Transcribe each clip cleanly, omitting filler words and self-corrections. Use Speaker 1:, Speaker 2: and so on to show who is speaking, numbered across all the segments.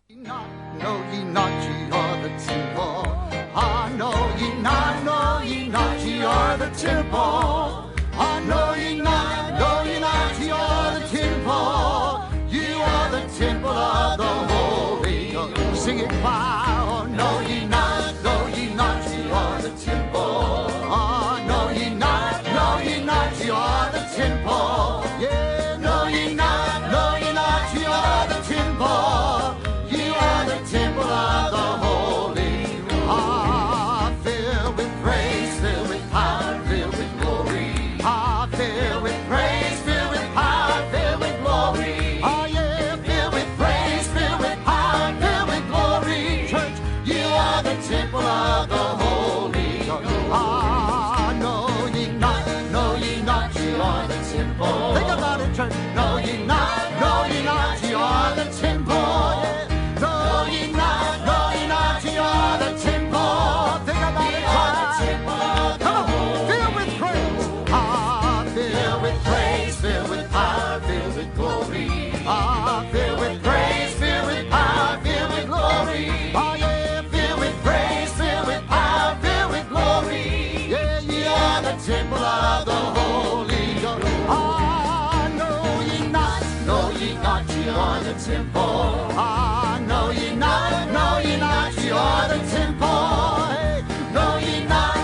Speaker 1: Know ye not ye are the temple. Ah, know ye not ye are the temple. Ah, know ye not ye are the temple. You are the temple of the Holy Ghost. Sing it loud. Know ye not ye are the temple. Ah, know ye not ye are the temple. Yeah, know ye not ye are the temple. You are the temple of the Holy. Ah, filled with praise, filled with power, filled with glory. Ah, filled with praise, filled with power, filled with glory. Ah, yeah, filled with praise, filled with power, filled with glory. Church, you are the temple of the Holy Ghost. Ah, know ye not ye are the temple. Think about it, church. Know ye not ye are the temple. Yeah. Know ye not ye are the temple. Think about it, church. Come on, filled with praise. Ah, filled with praise, filled with power, filled with glory. Ah, filled with praise, filled with power, filled with glory. Ah, yeah, filled with praise, filled with power, filled with glory. Yeah, ye are the temple of the Holy Ghost. Ah, know ye not ye are the temple. Ah, know ye not ye are the temple. Hey, know ye not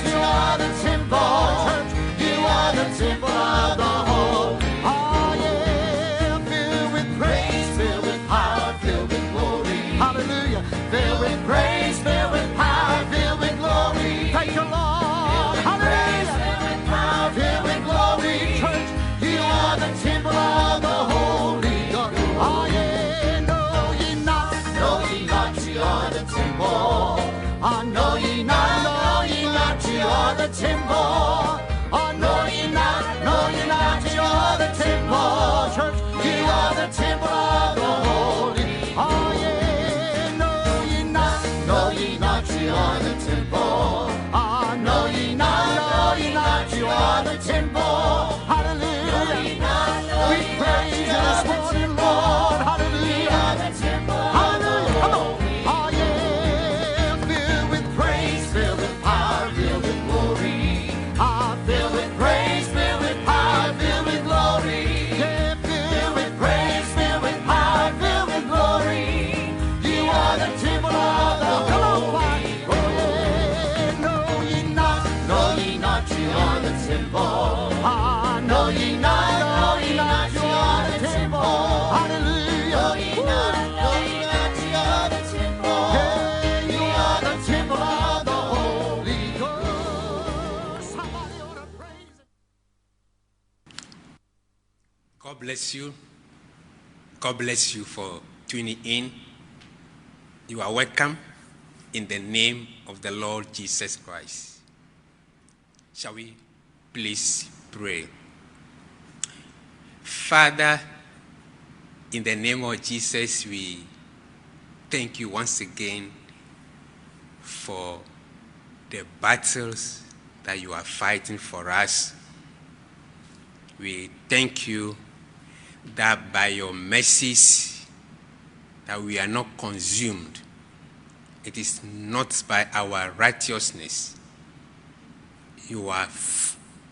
Speaker 1: ye are the temple. Church, you are the temple of the whole. Ah, yeah, filled with praise, filled with power, filled with glory. Hallelujah, filled with praise, filled with power, filled with glory. Thank you, Lord. Hallelujah, filled with power, filled with glory. Church, you are the temple of the Holy Ghost. Ah, yeah, know ye not ye are the temple. Ah, know ye not ye are the temple. Ah, know ye not ye are the temple. Church, you are the temple of the Holy. Ah, yeah, know ye not ye are the temple. Ah, know ye not ye are the temple. Hallelujah. We praise you this morning, Lord. Hallelujah. Hallelujah. Come on. Oh, yeah. Filled with praise, filled with power, filled with glory. Ah, filled with praise, filled with power, filled with glory. Yeah, filled with praise, filled with power, filled with glory. You are the temple of the Holy. Oh, yeah. Know ye not ye are the temple. Ah, know ye not you are the temple. Hallelujah. Know ye not ye are the temple. Yeah, you are the temple of the Holy Ghost. Somebody ought to praise it.
Speaker 2: God bless you. God bless you for tuning in. You are welcome in the name of the Lord Jesus Christ. Shall we please pray? Father, in the name of Jesus, we thank you once again for the battles that you are fighting for us. We thank you that by your mercies that we are not consumed. It is not by our righteousness. You are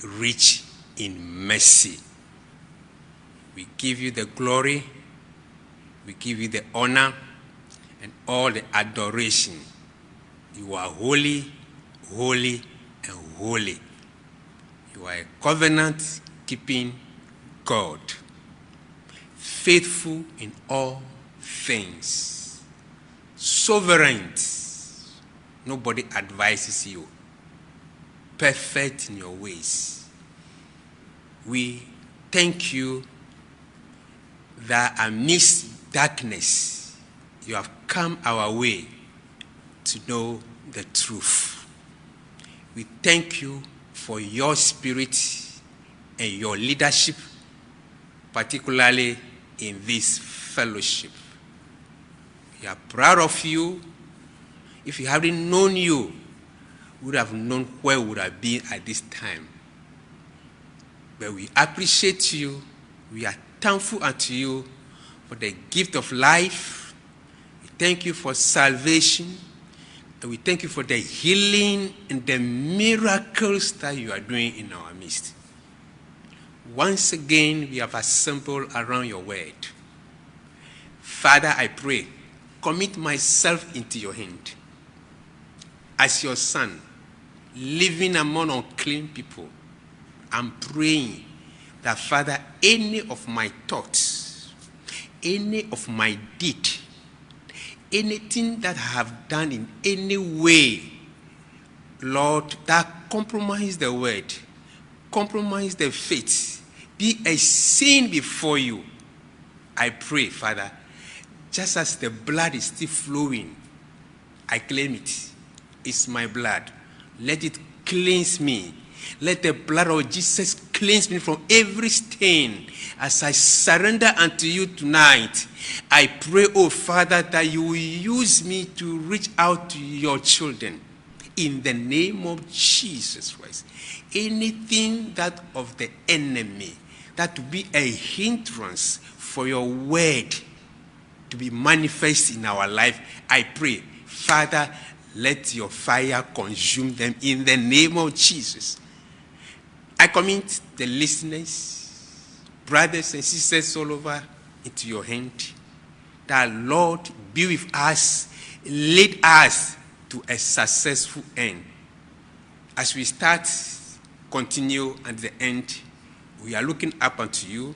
Speaker 2: rich in mercy. We give you the glory, we give you the honor, and all the adoration. You are holy, holy, and holy. You are a covenant-keeping God, faithful in all things, sovereign. Nobody advises you, perfect in your ways. We thank you that amidst darkness, you have come our way to know the truth. We thank you for your spirit and your leadership, particularly in this fellowship. We are proud of you. If you hadn't known you, we would have known where we would have been at this time. But we appreciate you. We are thankful unto you for the gift of life, thank you for salvation. And we thank you for the healing and the miracles that you are doing in our midst. Once again, we have assembled around your word. Father, I pray, commit myself into your hand. As your son, living among unclean people, I'm praying that, Father, any of my thoughts, any of my deed, anything that I have done in any way, Lord, that compromise the word, compromise the faith, be a sin before you, I pray, Father, just as the blood is still flowing, I claim it. It's my blood. Let it cleanse me. Let the blood of Jesus cleanse me from every stain. As I surrender unto you tonight, I pray, oh Father, that you will use me to reach out to your children. In the name of Jesus Christ. Anything that of the enemy, that will be a hindrance for your word to be manifest in our life, I pray, Father, let your fire consume them in the name of Jesus. I commit the listeners, brothers and sisters all over, into your hand. That, Lord, be with us, lead us to a successful end. As we start, continue at the end, we are looking up unto you,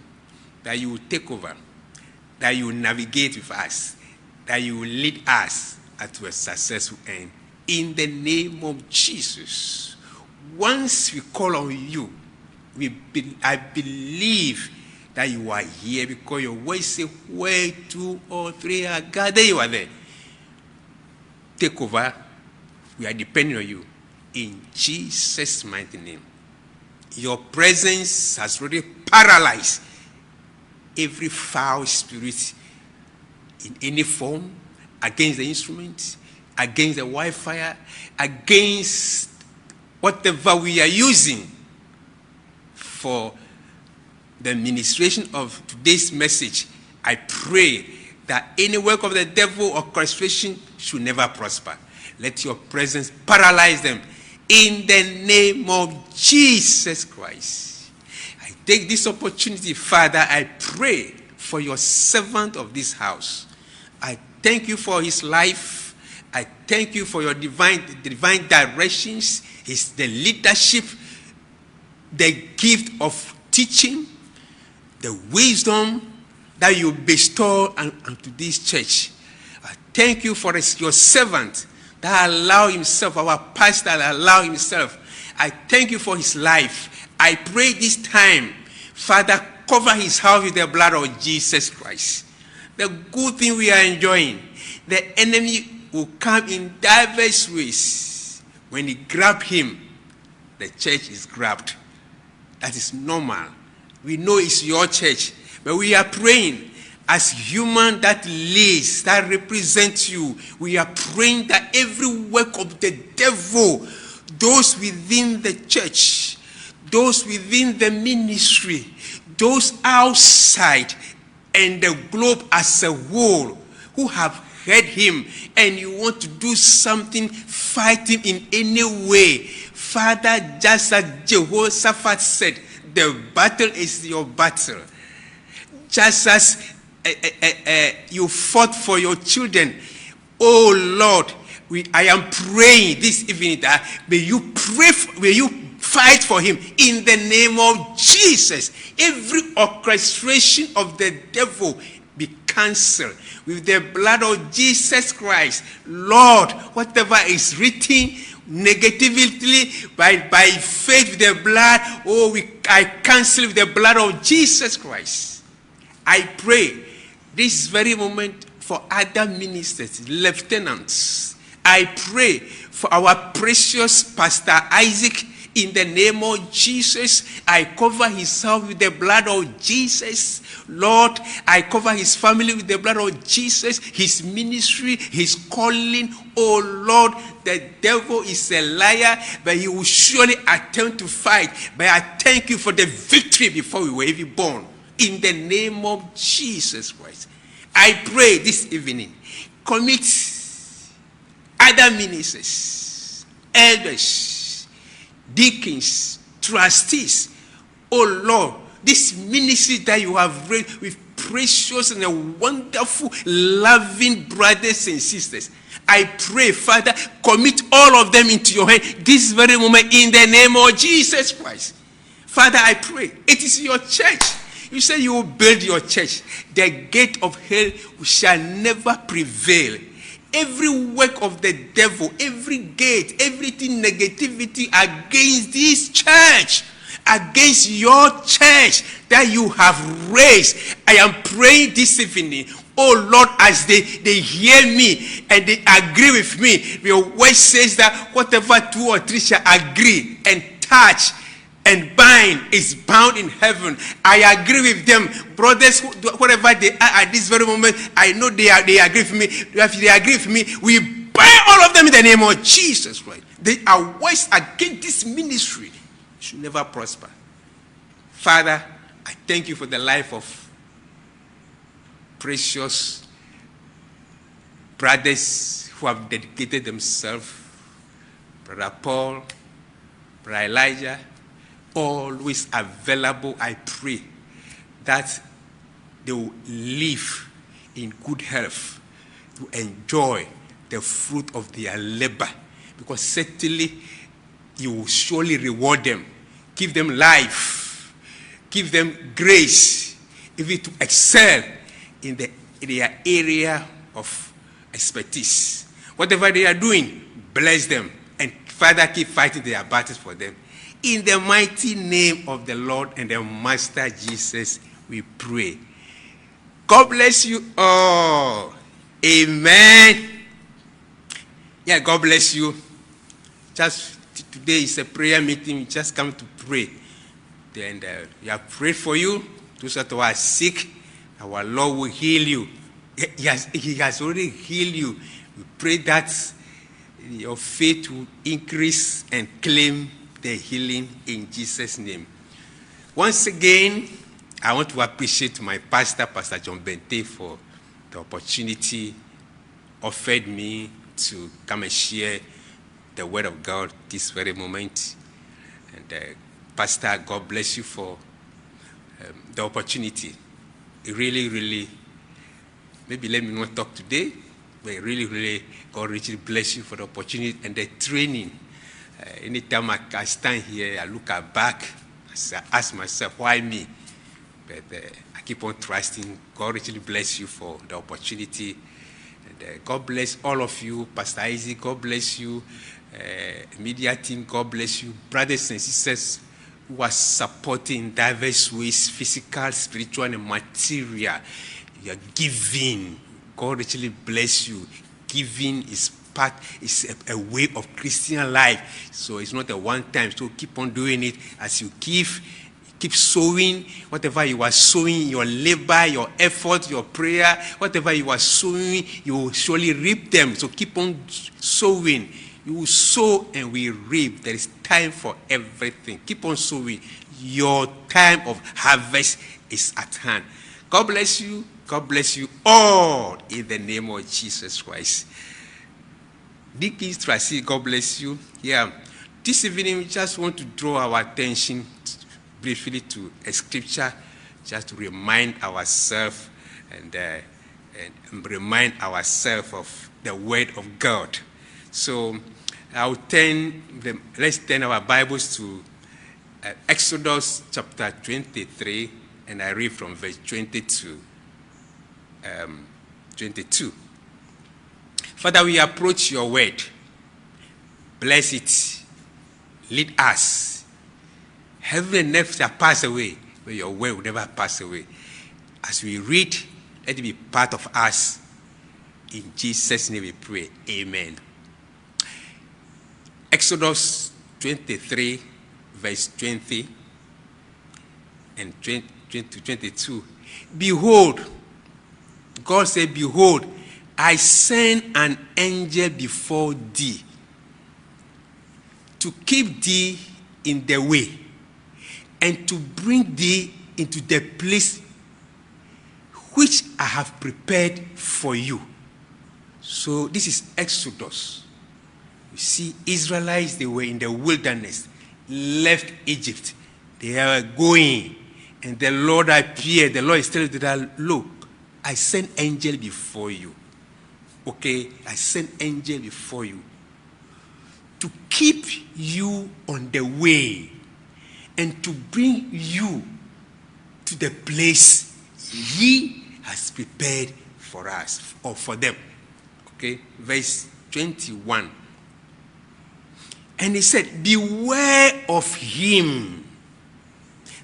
Speaker 2: that you will take over, that you will navigate with us, that you will lead us to a successful end. In the name of Jesus. Once we call on you, I believe that you are here, because your word says, where 2 or 3 are gathered, you are there. Take over. We are depending on you. In Jesus' mighty name. Your presence has already paralyzed every foul spirit in any form against the instrument, against the Wi-Fi, against whatever we are using for the ministration of today's message. I pray that any work of the devil or orchestration should never prosper. Let your presence paralyze them in the name of Jesus Christ. I take this opportunity, Father, I pray for your servant of this house. I thank you for his life. I thank you for your divine directions, the leadership, the gift of teaching, the wisdom that you bestow unto this church. I thank you for your servant that allow himself, our pastor allow himself. I thank you for his life. I pray this time, Father, cover his house with the blood of Jesus Christ. The good thing we are enjoying, the enemy will come in diverse ways. When he grab him, the church is grabbed. That is normal. We know it's your church, but we are praying as human that leads, that represents you. We are praying that every work of the devil, those within the church, those within the ministry, those outside, and the globe as a whole, who have heard him and you want to do something, fight him in any way. Father, just as Jehoshaphat said, the battle is your battle. Just as you fought for your children, oh Lord, I am praying this evening that may you fight for him in the name of Jesus. Every orchestration of the devil be cancelled with the blood of Jesus Christ. Lord, whatever is written negatively by faith with the blood, I cancel with the blood of Jesus Christ. I pray this very moment for other ministers, lieutenants. I pray for our precious Pastor Isaac. In the name of Jesus, I cover his house with the blood of Jesus. Lord, I cover his family with the blood of Jesus, his ministry, his calling. Oh Lord, the devil is a liar, but he will surely attempt to fight. But I thank you for the victory before we were even born. In the name of Jesus Christ, I pray this evening, commit other ministers, elders, deacons, trustees. Oh Lord, this ministry that you have raised with precious and wonderful, loving brothers and sisters, I pray, Father, commit all of them into your hand this very moment in the name of Jesus Christ. Father, I pray, it is your church. You say you will build your church. The gate of hell shall never prevail. Every work of the devil, every gate, everything negativity against this church, against your church that you have raised, I am praying this evening, oh Lord, as they hear me and they agree with me. Your word says that whatever 2 or 3 shall agree and touch and bind is bound in heaven. I agree with them. Brothers, whatever they are at this very moment, I know they agree with me. If they agree with me, we bind all of them in the name of Jesus Christ. They are words against this ministry. It should never prosper. Father, I thank you for the life of precious brothers who have dedicated themselves. Brother Paul, Brother Elijah, always available. I pray that they will live in good health to enjoy the fruit of their labor, because certainly you will surely reward them, give them life, give them grace, even to excel in their area of expertise. Whatever they are doing, bless them, and Father, keep fighting their battles for them. In the mighty name of the Lord and the Master Jesus, we pray. God bless you all. Amen. Yeah, God bless you. Just today is a prayer meeting. We just come to pray. And we have prayed for you. Those that are sick, our Lord will heal you. He has already healed you. We pray that your faith will increase and claim the healing in Jesus' name. Once again, I want to appreciate my pastor, Pastor John Bente, for the opportunity offered me to come and share the word of God this very moment. And Pastor, God bless you for the opportunity. Really, maybe let me not talk today, but really, God richly bless you for the opportunity and the training. Anytime I stand here, I look back, I ask myself, why me? But I keep on trusting. God richly bless you for the opportunity. And God bless all of you. Pastor Isaac, God bless you. Media team, God bless you. Brothers and sisters who are supporting diverse ways, physical, spiritual, and material. You are giving. God richly bless you. Giving is a way of Christian life. So it's not a one-time. So keep on doing it as you give. Keep sowing. Whatever you are sowing, your labor, your effort, your prayer, whatever you are sowing, you will surely reap them. So keep on sowing. You will sow and we reap. There is time for everything. Keep on sowing. Your time of harvest is at hand. God bless you. God bless you all in the name of Jesus Christ. Deacons, Tracy, God bless you. Yeah, this evening we just want to draw our attention briefly to a scripture, just to remind ourselves and remind ourselves of the word of God. So let's turn our Bibles to Exodus chapter 23, and I read from verse 20 to 22. Father, we approach your word. Bless it. Lead us. Heaven and earth shall pass away, but your word will never pass away. As we read, let it be part of us. In Jesus' name we pray. Amen. Exodus 23, verse 20 and 20 to 22. Behold, God said, behold, I send an angel before thee to keep thee in the way and to bring thee into the place which I have prepared for you. So this is Exodus. You see, Israelites, they were in the wilderness, left Egypt. They are going, and the Lord appeared. The Lord is telling them, look, I sent angel before you. Okay, I sent angel before you to keep you on the way and to bring you to the place He has prepared for us or for them. Okay, verse 21. And he said, beware of him,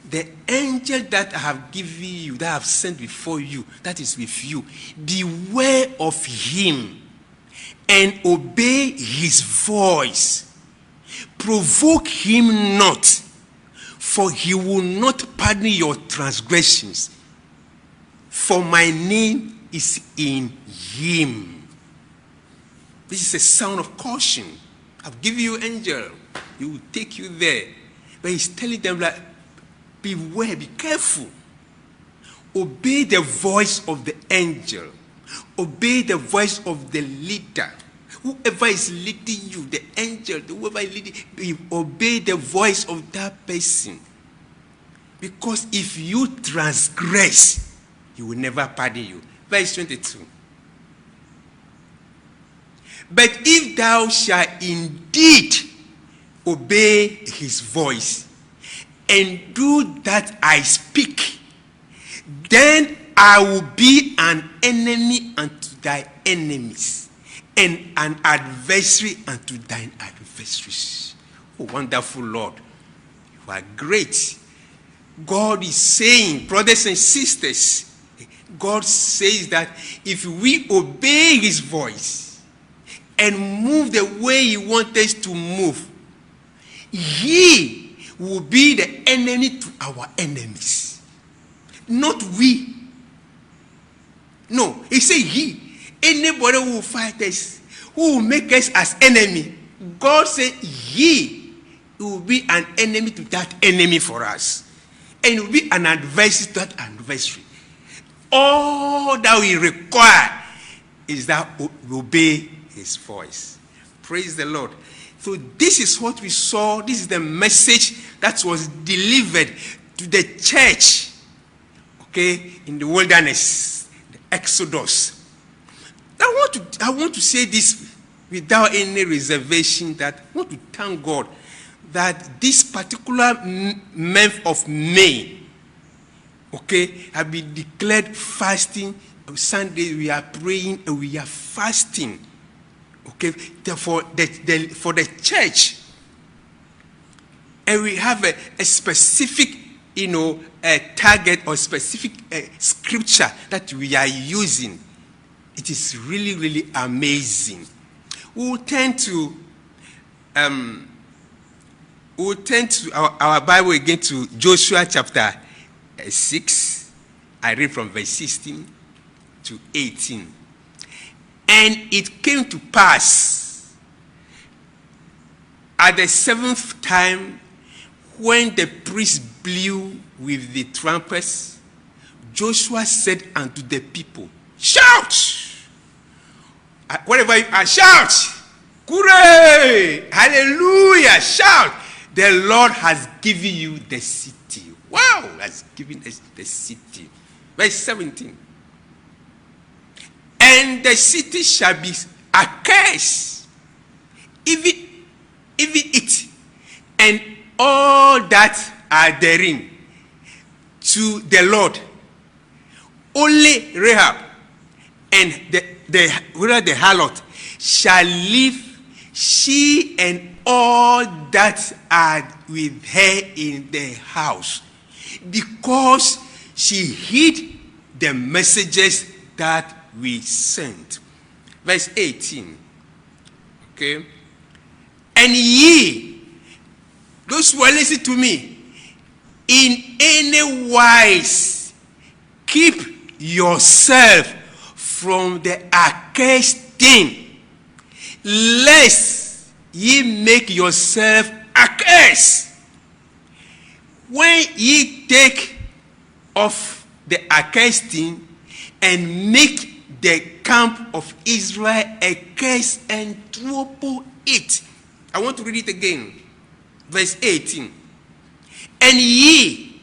Speaker 2: the angel that I have given you, that I have sent before you, that is with you. Beware of him and obey his voice. Provoke him not, for he will not pardon your transgressions. For my name is in him. This is a sound of caution. I've given you angel. He will take you there. But he's telling them that, beware, be careful. Obey the voice of the angel. Obey the voice of the leader. Whoever is leading you, the angel, whoever is leading you, obey the voice of that person. Because if you transgress, he will never pardon you. Verse 22. But if thou shalt indeed obey his voice and do that I speak, then I will be an enemy unto thy enemies and an adversary unto thine adversaries. Oh, wonderful Lord, you are great. God is saying, brothers and sisters, God says that if we obey his voice and move the way he wants us to move, he will be the enemy to our enemies. Not we. No, he said he. Anybody who will fight us, who will make us as enemy, God said he will be an enemy to that enemy for us. And will be an adversary to that adversary. All that we require is that we obey his voice. Praise the Lord. So this is what we saw. This is the message that was delivered to the church, okay, in the wilderness, the Exodus. I want to say this without any reservation, that I want to thank God that this particular month of May, okay, have been declared fasting. Sunday we are praying and we are fasting. Okay, for the church, and we have a specific, a target or specific scripture that we are using. It is really, really amazing. We'll turn to our Bible again to Joshua chapter 6. I read from verse 16 to 18. And it came to pass at the seventh time, when the priest blew with the trumpets, Joshua said unto the people, shout! Whatever you are, shout! Hooray! Hallelujah! Shout! The Lord has given you the city. Wow! Has given us the city. Verse 17. And the city shall be accursed, even it, and all that are therein, to the Lord. Only Rahab and the harlot shall live, she and all that are with her in the house, because she heed the messages that we sent. Verse 18. Okay. And ye, those who are listening to me, in any wise keep yourself from the accursed thing, lest ye make yourself accursed. When ye take off the accursed thing and make the camp of Israel a curse and trouble it. I want to read it again. Verse 18. And ye,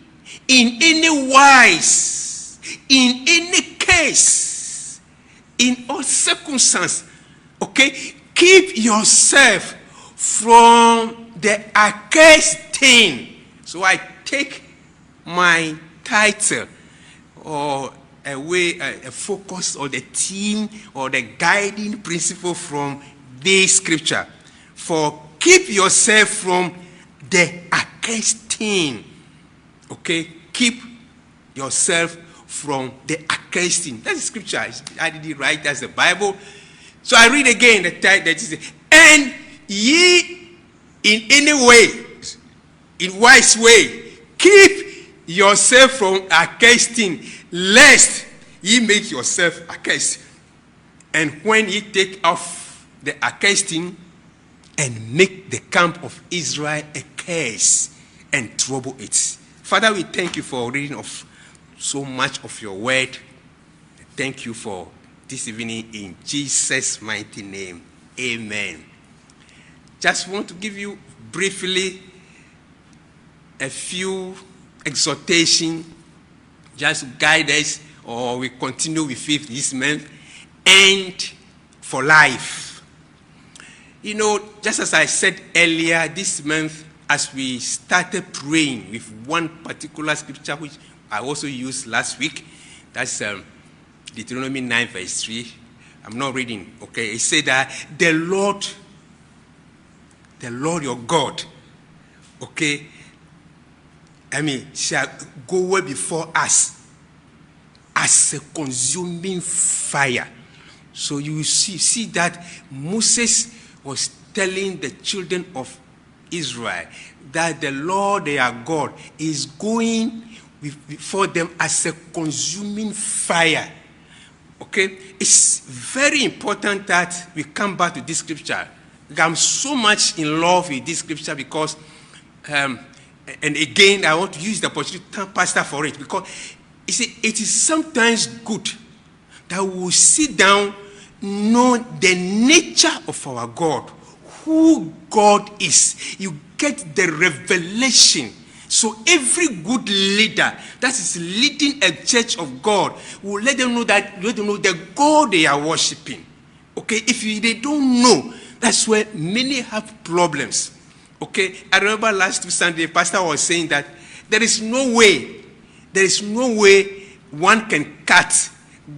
Speaker 2: in any wise, in any case, in all circumstances, okay, keep yourself from the accursed thing. So I take my title or a focus or the theme or the guiding principle from this scripture. For keep yourself from the accursed thing. Okay, keep yourself from the accursed thing. That's the scripture. I didn't write, that's the Bible. So I read again the title that is, and ye in any way, in wise way, keep yourself from accursed thing, lest ye make yourself accursed. And when ye take off the accursed thing and make the camp of Israel a curse and trouble it. Father, we thank you for reading of so much of your word. Thank you for this evening in Jesus' mighty name. Amen. Just want to give you briefly a few exhortation, just to guide us, or we continue with it this month, and for life. You know, just as I said earlier, this month, as we started praying with one particular scripture, which I also used last week, that's Deuteronomy 9 verse 3. I'm not reading, okay? It said that the Lord your God, okay, shall go way before us as a consuming fire. So you see that Moses was telling the children of Israel that the Lord their God is going before them as a consuming fire. Okay, it's very important that we come back to this scripture. I'm so much in love with this scripture because, and again, I want to use the opportunity to thank Pastor for it, because you see, it is sometimes good that we will sit down, know the nature of our God, who God is. You get the revelation. So every good leader that is leading a church of God will let them know the God they are worshiping. Okay, if they don't know, that's where many have problems. Okay, I remember last Sunday, Pastor was saying that there is no way one can cut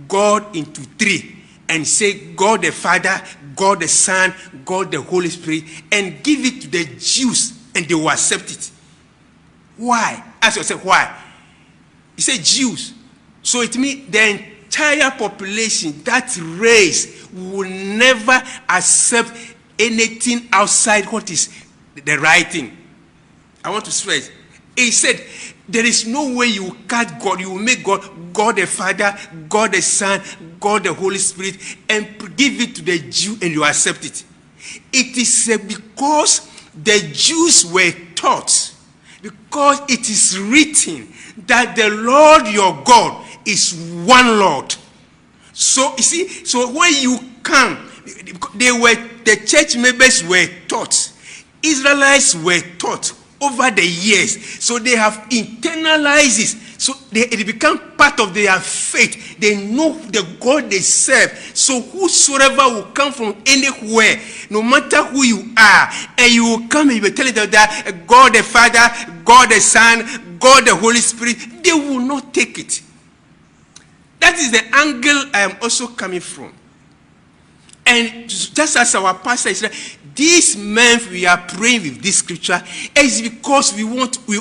Speaker 2: God into three and say God the Father, God the Son, God the Holy Spirit, and give it to the Jews and they will accept it. Why? Ask yourself why. He said Jews. So it means the entire population, that race, will never accept anything outside what is the right thing. I want to stress. He said, there is no way you cut God. You will make God the Father, God the Son, God the Holy Spirit, and give it to the Jew and you accept it. It is because the Jews were taught, because it is written that the Lord your God is one Lord. So you see, so when you come, the church members were taught, Israelites were taught over the years, so they have internalized this. So it become part of their faith. They know the God they serve. So whosoever will come from anywhere, no matter who you are, and you will come and you will tell them that God the Father, God the Son, God the Holy Spirit, they will not take it. That is the angle I am also coming from. And just as our pastor is saying, this month we are praying with this scripture is because we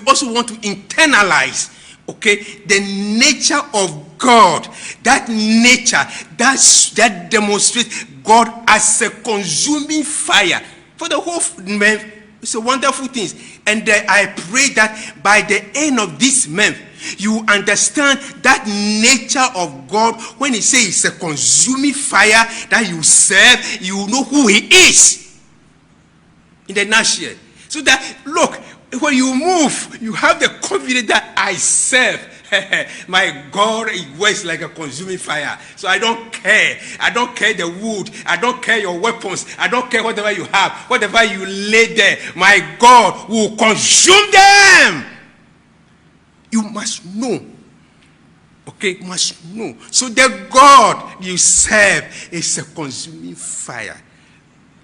Speaker 2: also want to internalize, okay, the nature of God. That nature that demonstrates God as a consuming fire for the whole month. It's a wonderful thing. And I pray that by the end of this month, you understand that nature of God. When he says it's a consuming fire that you serve, you know who he is in the nutshell. So that, look, when you move, you have the confidence that I serve. My God, it works like a consuming fire. So I don't care. I don't care the wood. I don't care your weapons. I don't care whatever you have. Whatever you lay there, my God will consume them. You must know. Okay, you must know. So the God you serve is a consuming fire.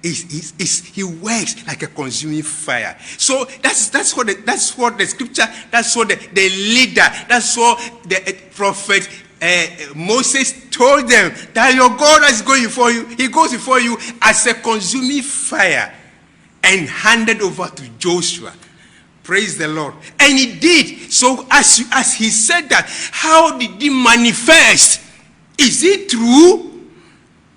Speaker 2: He works like a consuming fire. So that's what the scripture, that's what the leader, that's what the prophet Moses told them, that your God is going before you. He goes before you as a consuming fire, and handed over to Joshua. Praise the Lord. And he did. So as he said that, how did he manifest? Is it true?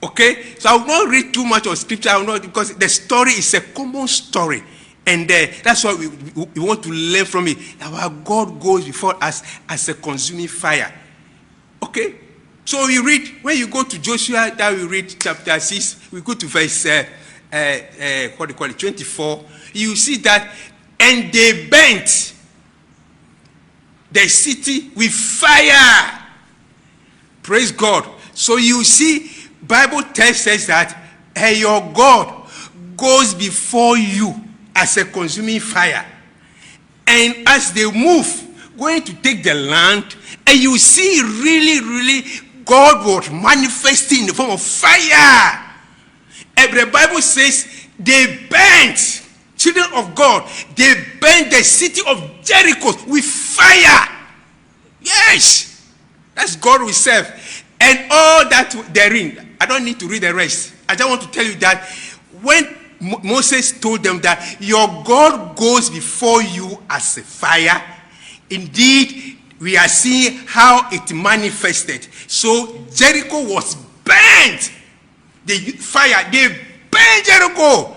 Speaker 2: Okay, so I will not read too much of scripture. I will not, because the story is a common story, and that's what we want to learn from it. Our God goes before us as a consuming fire. Okay, so we read, when you go to Joshua, that we read chapter 6. We go to verse 24. You see that, and they burnt the city with fire. Praise God. So you see, Bible tells us that your God goes before you as a consuming fire. And as they move, going to take the land, and you see really God was manifesting in the form of fire. And the Bible says they burnt, children of God, they burnt the city of Jericho with fire. Yes, that's God we serve. And all that therein, I don't need to read the rest. I just want to tell you that when Moses told them that your God goes before you as a fire, indeed, we are seeing how it manifested. So Jericho was burnt. The fire, they burned Jericho,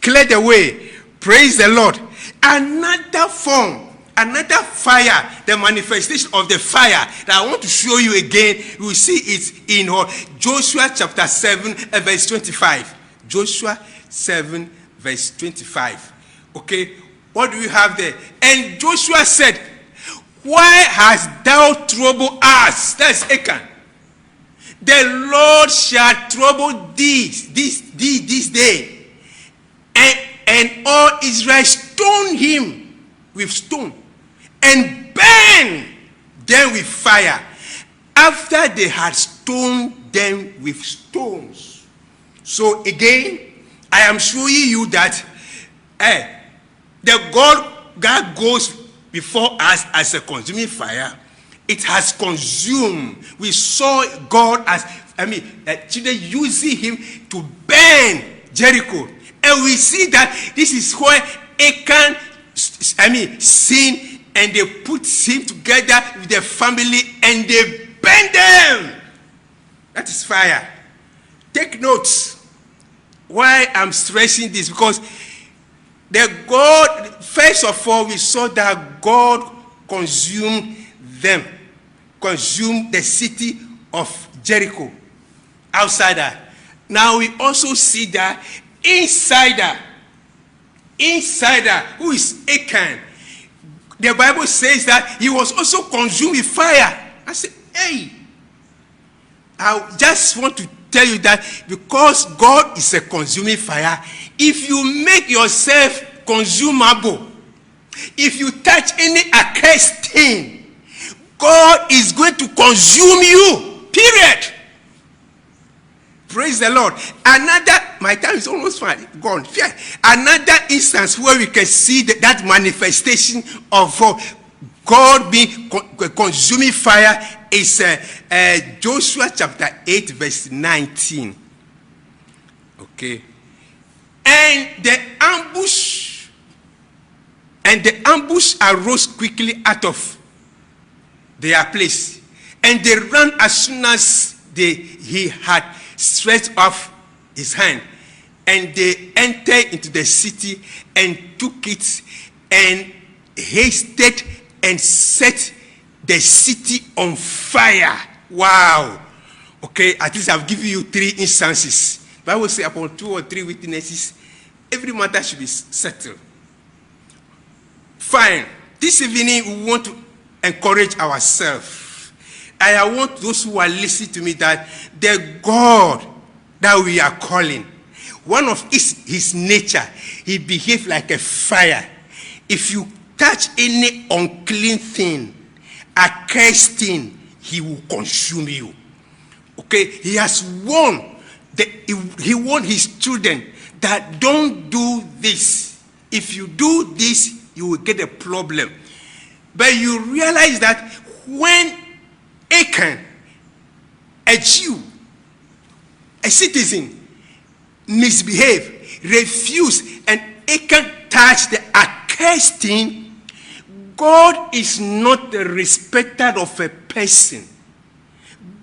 Speaker 2: cleared the way. Praise the Lord. Another form, another fire, the manifestation of the fire that I want to show you again. We will see it in Joshua chapter 7 verse 25. Joshua 7 verse 25. Okay, what do we have there? And Joshua said, why hast thou troubled us? That's Achan. The Lord shall trouble thee this day. And all Israel stoned him with stone, and burn them with fire, after they had stoned them with stones. So again, I am showing you that the God goes before us as a consuming fire. It has consumed. We saw God as, children using him to burn Jericho. And we see that this is where Achan, sinned, and they put him together with the family and they burn them. That is fire. Take notes. Why I'm stressing this, because the God, first of all, we saw that God consumed them, consumed the city of Jericho, outsider. Now we also see that insider, who is Achan, the Bible says that he was also consumed with fire. I said, hey, I just want to tell you that because God is a consuming fire, if you make yourself consumable, if you touch any accursed thing, God is going to consume you, period. Praise the Lord. My time is almost gone. Another instance where we can see that manifestation of God being consuming fire is Joshua chapter 8 verse 19. Okay. And the ambush arose quickly out of their place, and they ran as soon as he had stretched off his hand, and they entered into the city and took it, and hasted and set the city on fire. Wow. Okay, at least I've given you 3 instances. The Bible says upon 2 or 3 witnesses, every matter should be settled. Fine. This evening we want to encourage ourselves. And I want those who are listening to me that the God that we are calling, one of his nature, he behaves like a fire. If you touch any unclean thing, accursed thing, he will consume you. Okay? He has warned, he warned his children that don't do this. If you do this, you will get a problem. But you realize that when Achan, a Jew, a citizen, misbehaved, refused, and Achan touched the accursed thing, God is not the respecter of a person.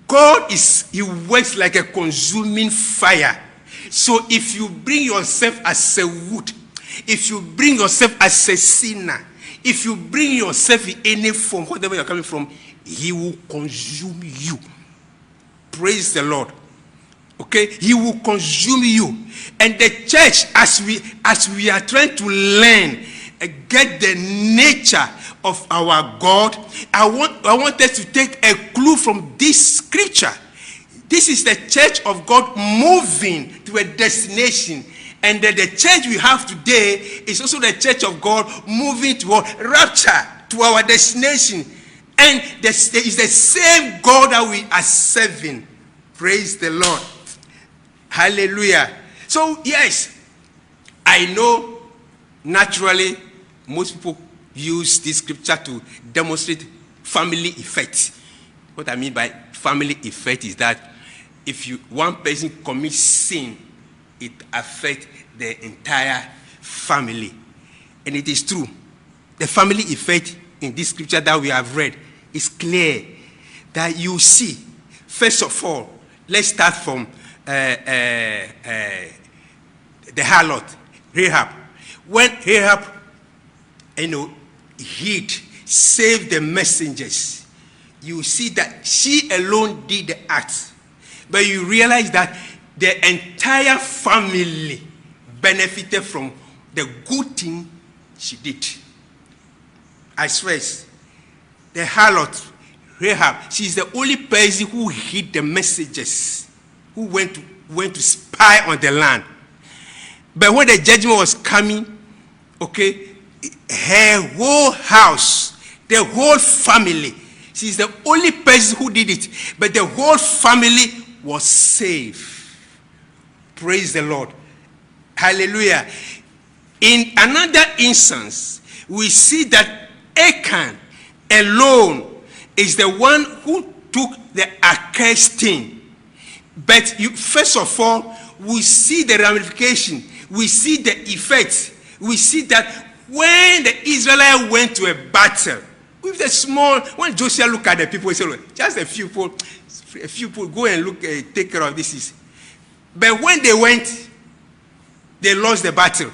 Speaker 2: God he works like a consuming fire. So if you bring yourself as a wood, if you bring yourself as a sinner, if you bring yourself in any form, whatever you're coming from, he will consume you. Praise the Lord. Okay? He will consume you. And the church, as we are trying to learn, get the nature of our God, I want us to take a clue from this scripture. This is the church of God moving to a destination. And the church we have today is also the church of God moving toward rapture, to our destination. And it's the same God that we are serving. Praise the Lord. Hallelujah. So, yes, I know naturally most people use this scripture to demonstrate family effect. What I mean by family effect is that if one person commits sin, it affects the entire family. And it is true. The family effect in this scripture that we have read is clear. That you see, first of all, let's start from the harlot, Rahab. When Rahab, hid, saved the messengers, you see that she alone did the act. But you realize that the entire family benefited from the good thing she did. I stress, the harlot, Rahab, she is the only person who hid the messages, who went to spy on the land. But when the judgment was coming, okay, her whole house, the whole family, she is the only person who did it, but the whole family was saved. Praise the Lord. Hallelujah. In another instance, we see that Achan alone is the one who took the accursed thing. But first of all, we see the ramification. We see the effects. We see that when the Israelites went to a battle, with the small, when Joshua looked at the people, he said, just a few people, go and look, take care of this. But when they went, they lost the battle.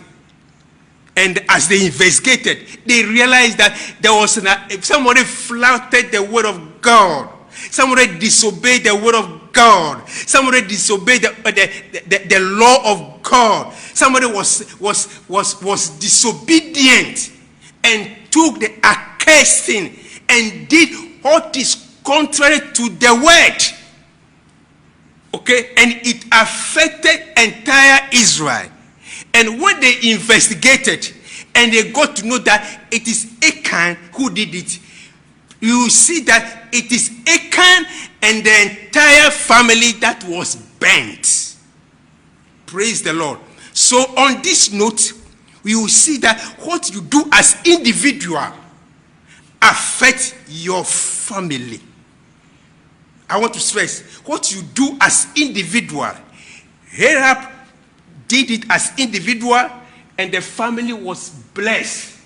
Speaker 2: And as they investigated, they realized that there was somebody flouted the word of God. Somebody disobeyed the word of God. Somebody disobeyed the law of God. Somebody was disobedient and took the accursed thing and did what is contrary to the word. Okay, and it affected entire Israel. And when they investigated and they got to know that it is Achan who did it, you see that it is Achan and the entire family that was burnt. Praise the Lord. So on this note, we will see that what you do as individual affects your family. I want to stress, what you do as individual, Rahab did it as individual and the family was blessed.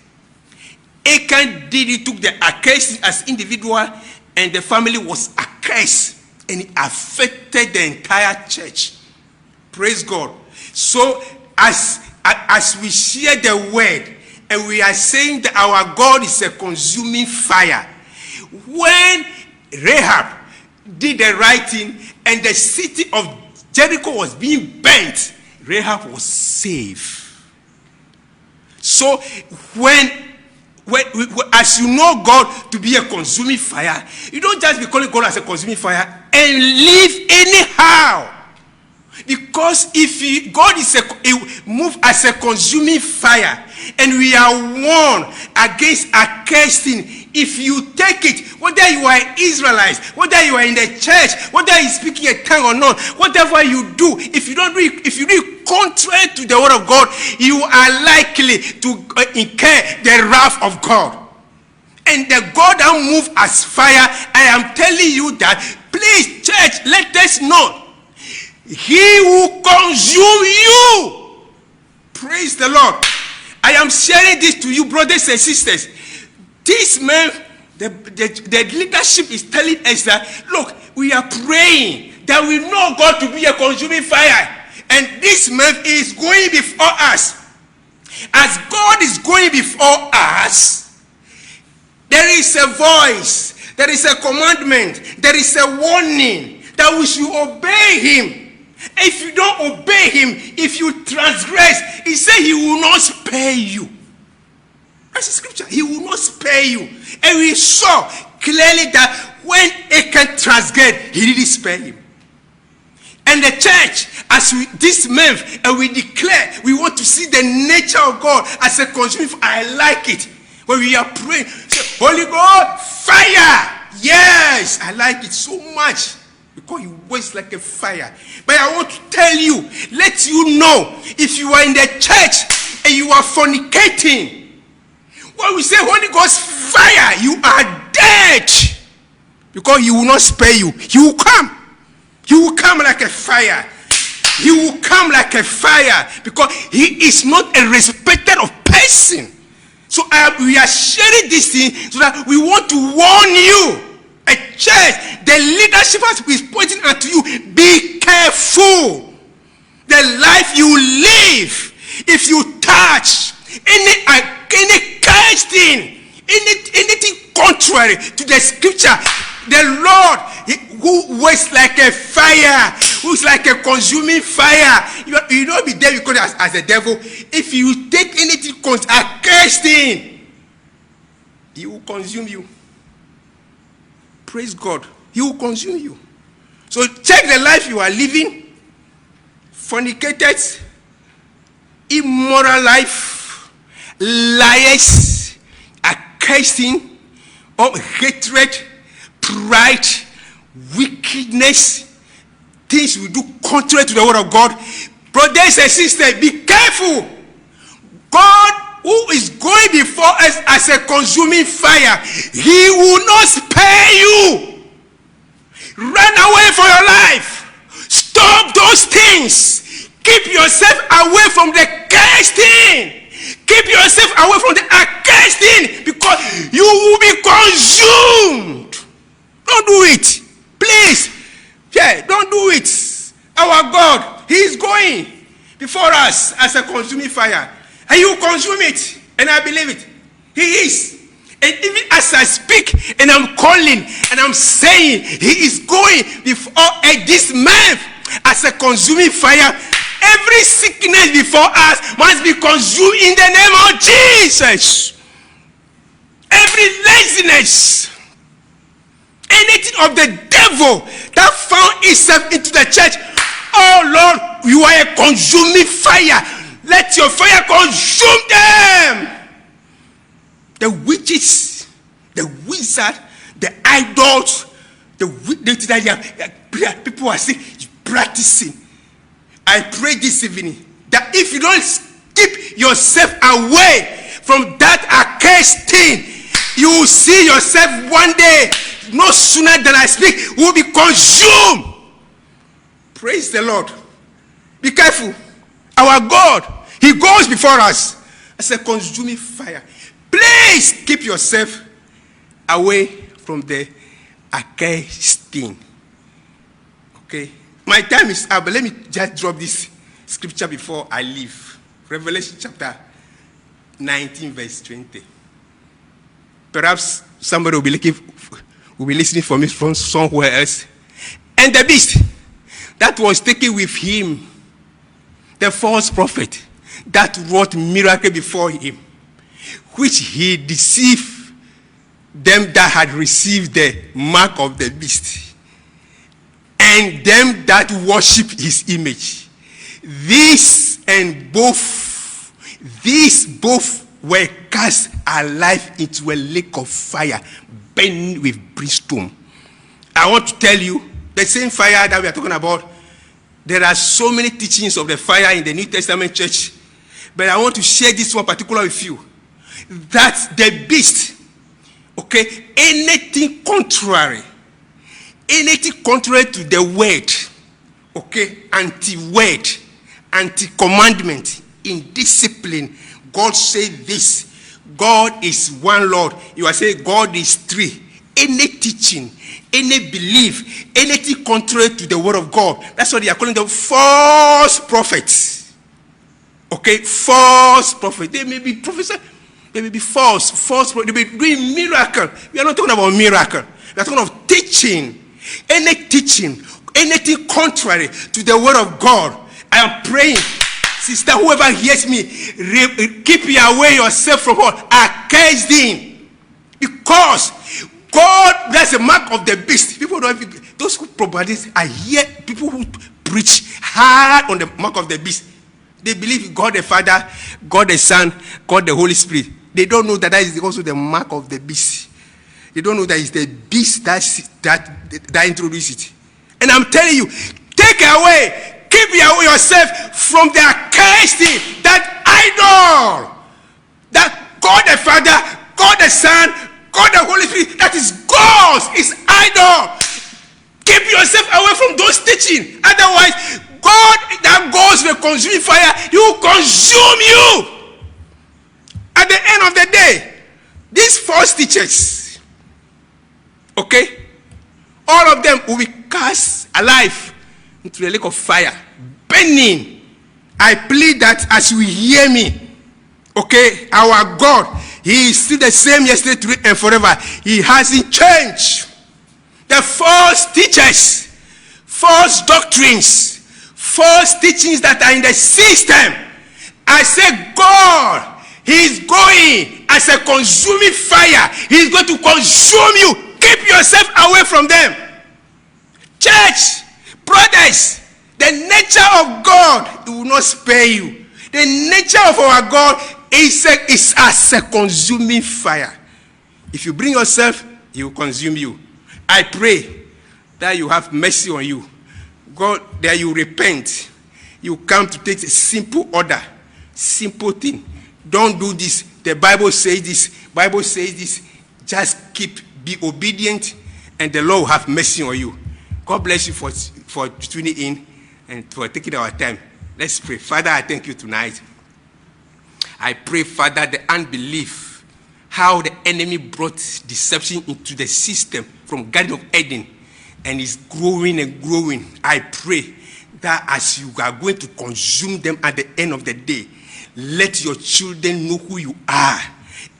Speaker 2: Achan did it, took the accursed as individual and the family was accursed and it affected the entire church. Praise God. So as we share the word and we are saying that our God is a consuming fire, when Rahab did the right thing and the city of Jericho was being burnt, Rahab was saved. So when as you know God to be a consuming fire, you don't just be calling God as a consuming fire and live anyhow. Because if God is move as a consuming fire, and we are warned against accursed sin, if you take it, whether you are Israelites, whether you are in the church, whether you speaking a tongue or not, whatever you do, if you do it contrary to the word of God, you are likely to incur the wrath of God. And the God that move as fire, I am telling you that, please, church, let us know. He will consume you. Praise the Lord. I am sharing this to you, brothers and sisters. This man, the leadership is telling us that, look, we are praying that we know God to be a consuming fire. And this man is going before us. As God is going before us, there is a voice, there is a commandment, there is a warning that we should obey him. If you don't obey him, if you transgress, he said he will not spare you. That's the scripture. He will not spare you. And we saw clearly that when Achan transgressed, he didn't spare him. And the church, as this month, and we declare, we want to see the nature of God as a consuming fire. I like it. When we are praying, say, Holy God, fire. Yes, I like it so much. Because he works like a fire. But I want to tell you, let you know, if you are in the church and you are fornicating, when we say Holy Ghost fire, you are dead. Because he will not spare you. He will come. He will come like a fire. He will come like a fire. Because he is not a respecter of person. So we are sharing this thing so that we want to warn you. A church, the leadership is pointing at you. Be careful. The life you live, if you touch any cursed thing, anything contrary to the scripture, the Lord who works like a fire, who's like a consuming fire, you don't be there because as a devil. If you take anything cursed thing, he will consume you. Praise God. He will consume you. So check the life you are living. Fornicated, immoral life, liars, accursing, hatred, pride, wickedness, things we do contrary to the word of God. Brothers and sisters, be careful. God, who is going before us as a consuming fire, he will not spare you. Run away for your life. Stop those things. Keep yourself away from the cursed thing. Keep yourself away from the accursed thing, because you will be consumed. Don't do it. Please. Yeah, don't do it. Our God, he is going before us as a consuming fire. And you consume it, and I believe it. He is. And even as I speak, and I'm calling, and I'm saying, he is going before this month as a consuming fire. Every sickness before us must be consumed in the name of Jesus. Every laziness, anything of the devil that found itself into the church, oh Lord, you are a consuming fire. Let your fire consume them. The witches, the wizard, the idols, people are still practicing. I pray this evening that if you don't keep yourself away from that accursed thing, you will see yourself one day, no sooner than I speak, will be consumed. Praise the Lord. Be careful. Our God, he goes before us as a consuming fire. Please keep yourself away from the accursed thing. Okay? My time is up, but let me just drop this scripture before I leave. Revelation chapter 19, verse 20. Perhaps somebody will be listening for me from somewhere else. And the beast that was taken with him, the false prophet that wrought miracle before him, which he deceived them that had received the mark of the beast, and them that worship his image. These both were cast alive into a lake of fire, burning with brimstone. I want to tell you, the same fire that we are talking about, there are so many teachings of the fire in the New Testament church, but I want to share this one particular with you. That the beast, okay, anything contrary to the word, okay, anti-word, anti-commandment, indiscipline, God said this, God is one Lord. You are saying God is three. Any teaching, any belief, anything contrary to the word of God, that's what they are calling them false prophets. Okay, false prophet. They may be professors, they may be false prophet. They may be doing miracle. We are not talking about miracle. We are talking of teaching. Any teaching, anything contrary to the word of God. I am praying, sister, whoever hears me, keep away yourself from all accursed thing, because God, that's a mark of the beast. People don't have, those who propagandists, I hear people who preach hard on the mark of the beast. They believe God the Father, God the Son, God the Holy Spirit. They don't know that that is also the mark of the beast. They don't know that it's the beast that introduced it. And I'm telling you, take away, keep away yourself from the accursed thing, that idol, that God the Father, God the Son, God the Holy Spirit, that is God's, is idol. Keep yourself away from those teaching. Otherwise, God that goes with consuming fire, he will consume you. At the end of the day, these false teachers, okay, all of them will be cast alive into the lake of fire, burning. I plead that as you hear me, okay, our God, he is still the same yesterday, today, and forever. He hasn't changed. The false teachers, false doctrines, false teachings that are in the system, I say God, he is going as a consuming fire. He is going to consume you. Keep yourself away from them. Church, brothers, the nature of God, it will not spare you. The nature of our God is as a consuming fire. If you bring yourself, he will consume you. I pray that you have mercy on you. God, that you repent. You come to take a simple order, simple thing. Don't do this. The Bible says this. Bible says this. Just be obedient, and the Lord will have mercy on you. God bless you for tuning in and for taking our time. Let's pray. Father, I thank you tonight. I pray, Father, the unbelief, how the enemy brought deception into the system from Garden of Eden, and is growing and growing. I pray that as you are going to consume them at the end of the day, let your children know who you are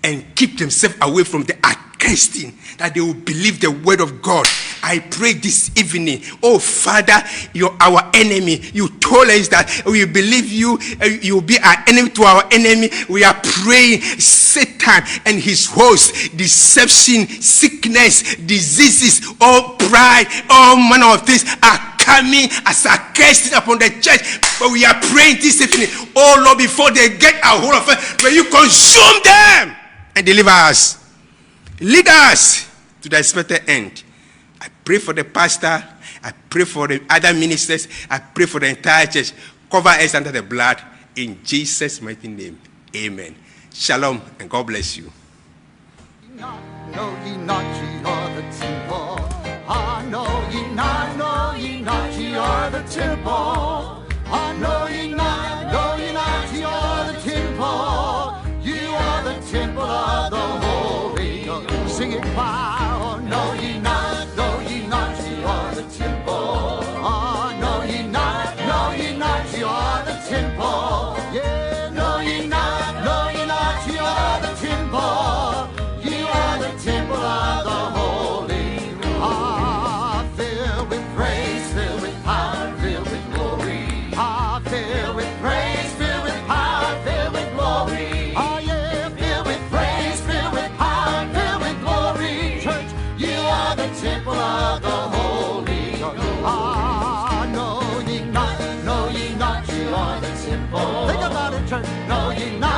Speaker 2: and keep themselves away from the accursed thing, that they will believe the word of God. I pray this evening, oh Father, you're our enemy. You told us that we believe you, you'll be our enemy to our enemy. We are praying Satan and his host, deception, sickness, diseases, all pride, all manner of things are coming as a curse upon the church. But we are praying this evening, oh Lord, before they get a hold of us, may you consume them and deliver us. Lead us to the expected end. I pray for the pastor. I pray for the other ministers. I pray for the entire church. Cover us under the blood. In Jesus' mighty name. Amen. Shalom and God bless you.
Speaker 1: No, ye not, ye are the temple. Ah, no, ye not, ye are the temple. Ah, no, ye not, ye are the temple. You are the temple of the Holy Ghost. Sing it choir. Oh, no, ye not, ye are the temple. Ah, no, ye not, ye are the temple. Yeah, no, ye not, ye are the temple. You are the temple of the Holy Ghost. Ah, filled with praise, filled with power, filled with glory. Ah, filled with praise, filled with power, filled with glory. Ah, yeah, filled with praise. temple. Think about it, church. Know ye not